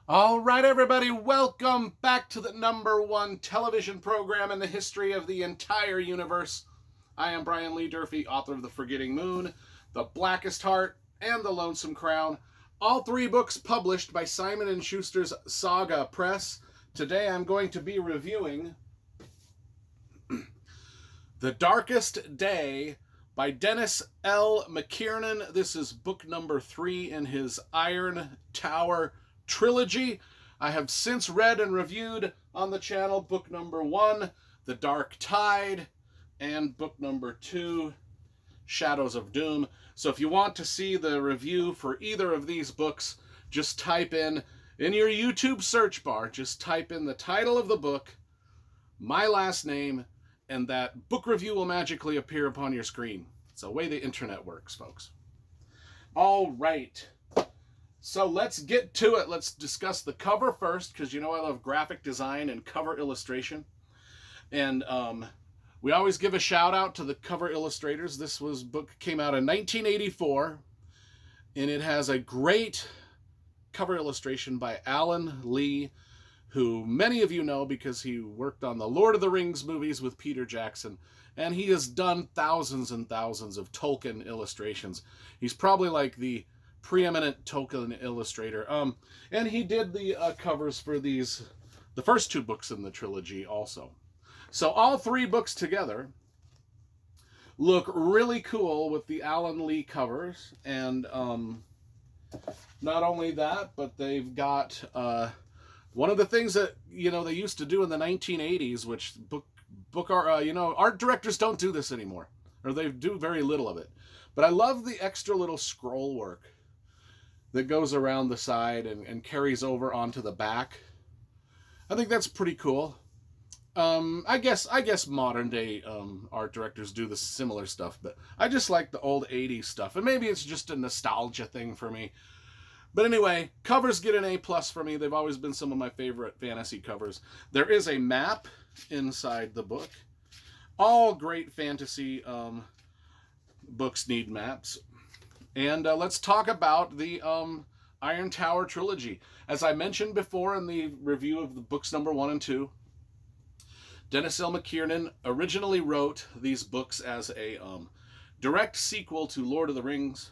All right, everybody, welcome back to the #1 television program in the history of the entire universe. I am Brian Lee Durfee, author of The Forgetting Moon, The Blackest Heart, and The Lonesome Crown. All three books published by Simon & Schuster's Saga Press. Today I'm going to be reviewing The Darkest Day by Dennis L. Mckiernan. This is book number 3 in his Iron Tower Trilogy. I have since read and reviewed on the channel book number 1, The Dark Tide, and book number 2, Shadows of Doom. So if you want to see the review for either of these books, just type in your YouTube search bar, just type in the title of the book, my last name, and that book review will magically appear upon your screen. It's the way the internet works, folks. All right. So let's get to it. Let's discuss the cover first, because you know I love graphic design and cover illustration. And we always give a shout out to the cover illustrators. This book came out in 1984, and it has a great cover illustration by Alan Lee, who many of you know because he worked on the Lord of the Rings movies with Peter Jackson, and he has done thousands and thousands of Tolkien illustrations. He's probably like the preeminent Tolkien illustrator. And he did the covers for the first 2 books in the trilogy also. So all 3 books together look really cool with the Alan Lee covers, and not only that, but they've got one of the things that they used to do in the 1980s, which art directors don't do this anymore, or they do very little of it. But I love the extra little scroll work that goes around the side and carries over onto the back. I think that's pretty cool. I guess modern day art directors do the similar stuff, but I just like the old 80s stuff, and maybe it's just a nostalgia thing for me. But anyway, covers get an A+ for me. They've always been some of my favorite fantasy covers. There is a map inside the book. All great fantasy books need maps. And let's talk about the Iron Tower Trilogy. As I mentioned before in the review of the books number 1 and 2, Dennis L. Mckiernan originally wrote these books as a direct sequel to Lord of the Rings.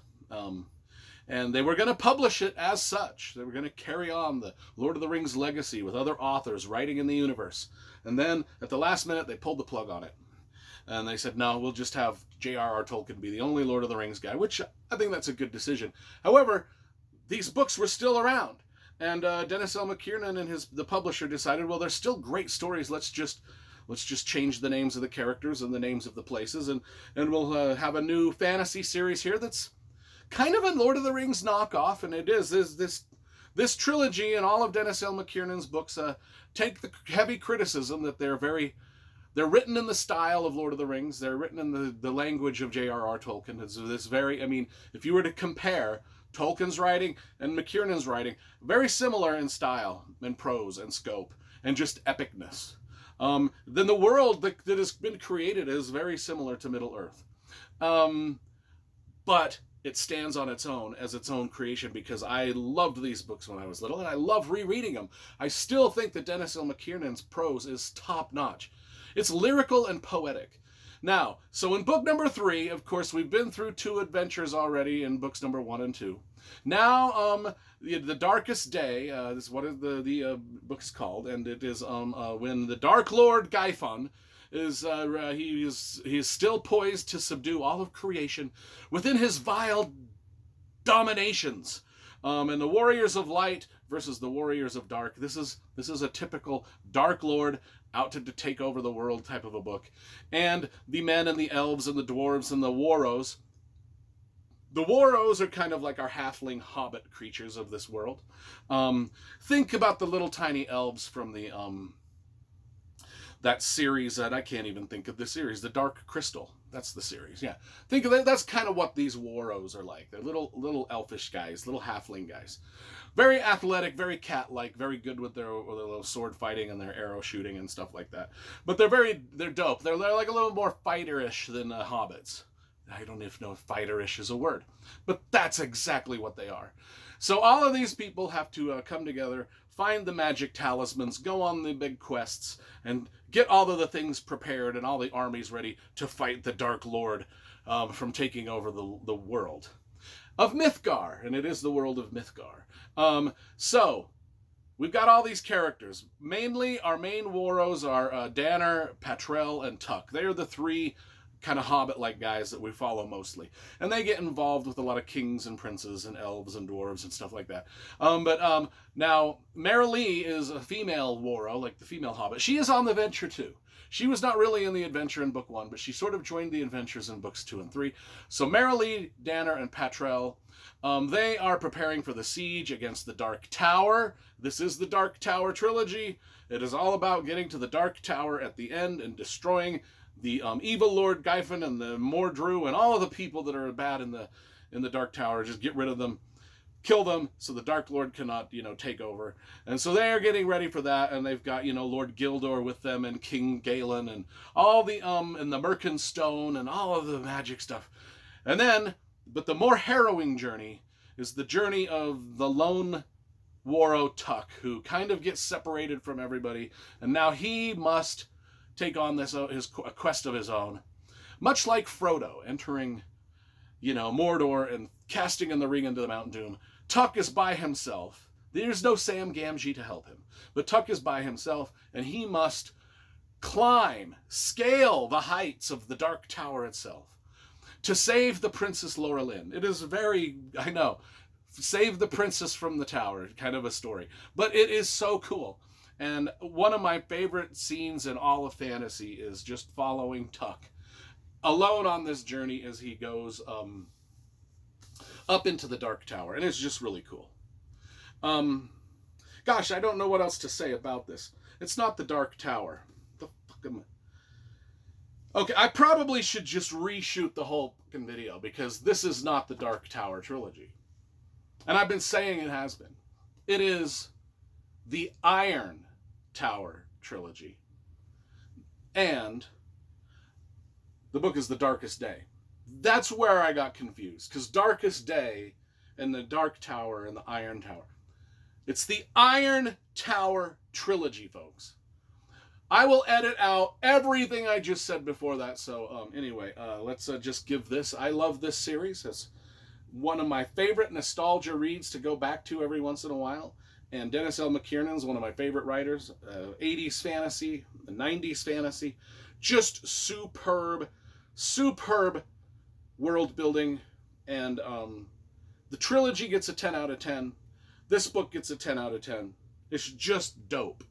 And they were going to publish it as such. They were going to carry on the Lord of the Rings legacy with other authors writing in the universe. And then, at the last minute, they pulled the plug on it. And they said, no, we'll just have J.R.R. Tolkien be the only Lord of the Rings guy, which I think that's a good decision. However, these books were still around. And Dennis L. Mckiernan and the publisher decided, well, they're still great stories. Let's just change the names of the characters and the names of the places. And we'll have a new fantasy series here that's kind of a Lord of the Rings knockoff. And it is this trilogy and all of Dennis L. Mckiernan's books take the heavy criticism that they're written in the style of Lord of the Rings. They're written in the language of J.R.R. Tolkien. It's this if you were to compare Tolkien's writing and Mckiernan's writing, very similar in style and prose and scope and just epicness. Then the world that has been created is very similar to Middle-earth. But it stands on its own as its own creation because I loved these books when I was little, and I love rereading them. I still think that Dennis L. Mckiernan's prose is top-notch. It's lyrical and poetic. Now, so in book number 3, of course, we've been through 2 adventures already in books number 1 and 2. Now, The Darkest Day, this is what the book is called, and it is when the Dark Lord Gyfon he is still poised to subdue all of creation within his vile dominations. And the Warriors of Light versus the Warriors of Dark. This is a typical Dark Lord out to take over the world type of a book. And the men and the elves and the dwarves and the Warros. The Warros are kind of like our halfling hobbit creatures of this world. Think about the little tiny elves from the that series that I can't even think of the series, The Dark Crystal. That's the series, yeah. Think of that. That's kind of what these Warros are like. They're little elfish guys, little halfling guys. Very athletic, very cat-like, very good with their little sword fighting and their arrow shooting and stuff like that. But they're dope. They're like a little more fighter-ish than hobbits. I don't even know if fighter-ish is a word, but that's exactly what they are. So all of these people have to come together, find the magic talismans, go on the big quests, and get all of the things prepared and all the armies ready to fight the Dark Lord from taking over the world of Mythgar, and it is the world of Mythgar. So we've got all these characters. Mainly, our main Waros are Danner, Patrell, and Tuck. They are the three kind of hobbit-like guys that we follow mostly. And they get involved with a lot of kings and princes and elves and dwarves and stuff like that. Now, Marilee is a female Waro, like the female hobbit. She is on the venture too. She was not really in the adventure in book 1, but she sort of joined the adventures in books 2 and 3. So Marilee, Danner, and Patrell, they are preparing for the siege against the Dark Tower. This is the Dark Tower Trilogy. It is all about getting to the Dark Tower at the end and destroying the evil Lord Gyfin and the Mordru and all of the people that are bad in the Dark Tower. Just get rid of them, kill them, so the Dark Lord cannot, take over. And so they are getting ready for that, and they've got, Lord Gildor with them and King Galen and all the and the Merkin Stone and all of the magic stuff. And then, but the more harrowing journey is the journey of the lone Waro Tuck, who kind of gets separated from everybody, and now he must take on a quest of his own. Much like Frodo entering, Mordor and casting in the ring into the Mount Doom, Tuck is by himself. There's no Sam Gamgee to help him, but Tuck is by himself, and he must scale the heights of the Dark Tower itself to save the Princess Laurelyn. It is save the princess from the tower, kind of a story. But it is so cool. And one of my favorite scenes in all of fantasy is just following Tuck alone on this journey as he goes up into the Dark Tower. And it's just really cool. Gosh, I don't know what else to say about this. It's not the Dark Tower. The fuck am I? Okay, I probably should just reshoot the whole fucking video because this is not the Dark Tower Trilogy. And I've been saying it has been. It is the Iron Tower Trilogy. And the book is The Darkest Day. That's where I got confused, because Darkest Day and the Dark Tower and the Iron Tower. It's the Iron Tower Trilogy, folks. I will edit out everything I just said before that. So anyway, let's just give this. I love this series. It's one of my favorite nostalgia reads to go back to every once in a while. And Dennis L. Mckiernan is one of my favorite writers. 80s fantasy, 90s fantasy. Just superb world building. And the trilogy gets a 10 out of 10. This book gets a 10 out of 10. It's just dope.